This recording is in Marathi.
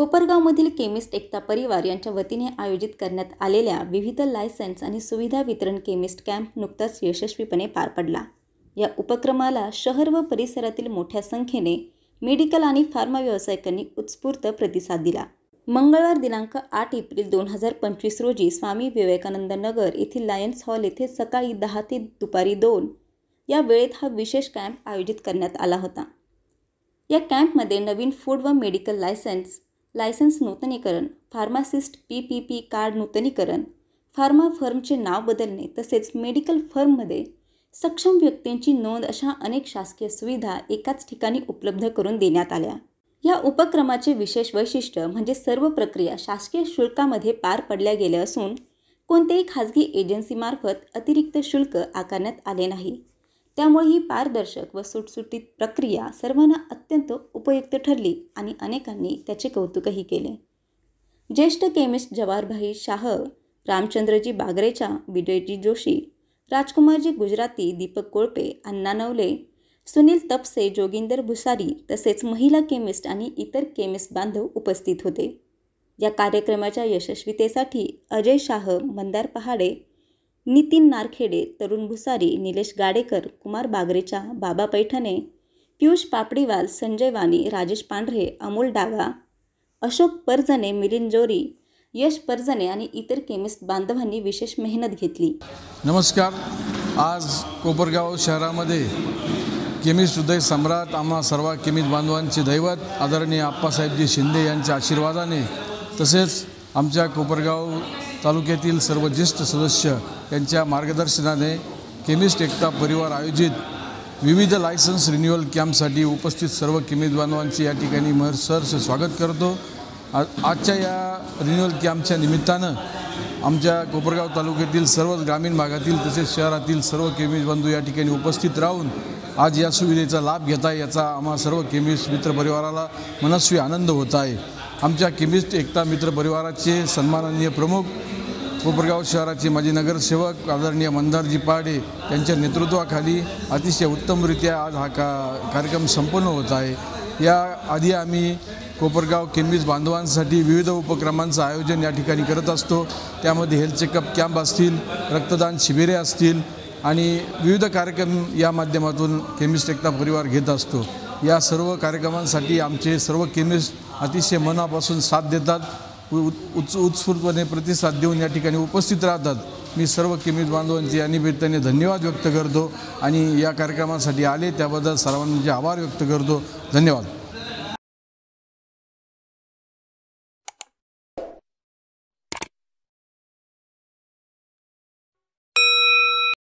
कोपरगावमधील केमिस्ट एकता परिवार यांच्या वतीने आयोजित करण्यात आलेल्या विविध लायसन्स आणि सुविधा वितरण केमिस्ट कॅम्प नुकताच यशस्वीपणे पार पडला। या उपक्रमाला शहर व परिसरातील मोठ्या संख्येने मेडिकल आणि फार्मा व्यावसायिकांनी उत्स्फूर्त प्रतिसाद दिला। मंगळवार दिनांक 8 एप्रिल 2025 रोजी स्वामी विवेकानंद नगर येथील लायन्स हॉल येथे सकाळी 10 ते दुपारी 2 या वेळेत हा विशेष कॅम्प आयोजित करण्यात आला होता। या कॅम्पमध्ये नवीन फूड व मेडिकल लायसन्स नूतनीकरण, फार्मासिस्ट PPP कार्ड नूतनीकरण, फार्मा फर्मचे नाव बदलणे तसेच मेडिकल फर्ममध्ये सक्षम व्यक्तींची नोंद अशा अनेक शासकीय सुविधा एकाच ठिकाणी उपलब्ध करून देण्यात आल्या। या उपक्रमाचे विशेष वैशिष्ट्य म्हणजे सर्व प्रक्रिया शासकीय शुल्कामध्ये पार पडल्या गेल्या असून कोणत्याही खाजगी एजन्सीमार्फत अतिरिक्त शुल्क आकारण्यात आले नाही। त्यामुळे ही पारदर्शक व सुटसुटीत प्रक्रिया सर्वांना अत्यंत उपयुक्त ठरली आणि अनेकांनी त्याचे कौतुकही केले। ज्येष्ठ केमिस्ट जवाहरभाई शाह, रामचंद्रजी बागरेचा, विजयजी जोशी, राजकुमारजी गुजराती, दीपक कोळपे, अण्णा नवले, सुनील तपसे, जोगिंदर भुसारी तसेच महिला केमिस्ट आणि इतर केमिस्ट बांधव उपस्थित होते। या कार्यक्रमाच्या यशस्वीतेसाठी अजय शाह, मंदार पहाडे, नितीन नारखेडे, तरुण भुसारी, निलेश गाडेकर, कुमार बागरेचा, बाबा पैठणे, पियुष पापडीवाल, संजय वाणी, राजेश पांढरे, अमोल डागा, अशोक परजणे, मिलिंद जोरी, यश परजणे आणि इतर केमिस्ट बांधवांनी विशेष मेहनत घेतली। नमस्कार। आज कोपरगाव शहरामध्ये केमिस्ट हृदय सम्राट आम्हा सर्व केमिस्ट बांधवांचे दैवत आदरणीय आप्पासाहेबजी शिंदे यांच्या आशीर्वादाने तसेच आमच्या कोपरगाव तालुक्यातील सर्व ज्येष्ठ सदस्य यांच्या मार्गदर्शनाने केमिस्ट एकता परिवार आयोजित विविध लायसन्स रिन्युअल कॅम्पसाठी उपस्थित सर्व केमिस्ट बांधवांचे या ठिकाणी सहर्ष स्वागत करतो। आजच्या या रिन्युअल कॅम्पच्या निमित्तानं आमच्या कोपरगाव तालुक्यातील सर्व ग्रामीण भागातील तसेच शहरातील सर्व केमिस्ट बंधू या ठिकाणी उपस्थित राहून आज या सुविधेचा लाभ घेत आहे याचा आम्हा सर्व केमिस्ट मित्र परिवाराला मनस्वी आनंद होत आहे। आमच्या केमिस्ट एकता मित्र परिवाराचे सन्माननीय प्रमुख कोपरगाव शहराचे माजी नगरसेवक आदरणीय मंदारजी पाडे यांच्या नेतृत्वाखाली अतिशय उत्तमरित्या आज हा कार्यक्रम संपन्न होत आहे। या आधी आम्ही कोपरगाव केमिस्ट बांधवांसाठी विविध उपक्रमांचं आयोजन या ठिकाणी करत असतो। त्यामध्ये हेल्थ चेकअप कॅम्प असतील, रक्तदान शिबिरे असतील आणि विविध कार्यक्रम या माध्यमातून केमिस्ट एकता परिवार घेत असतो। या सर्व कार्यक्रमांसाठी आमचे सर्व केमिस्ट अतिशय मनापासून साथ देतात, उत्स्फूर्तपणे प्रतिसाद देऊन या ठिकाणी उपस्थित राहतात। मी सर्व केमिस्ट बांधवांचे या निमित्ताने धन्यवाद व्यक्त करतो आणि या कार्यक्रमासाठी आले त्याबद्दल सर्वांचे आभार व्यक्त करतो। धन्यवाद।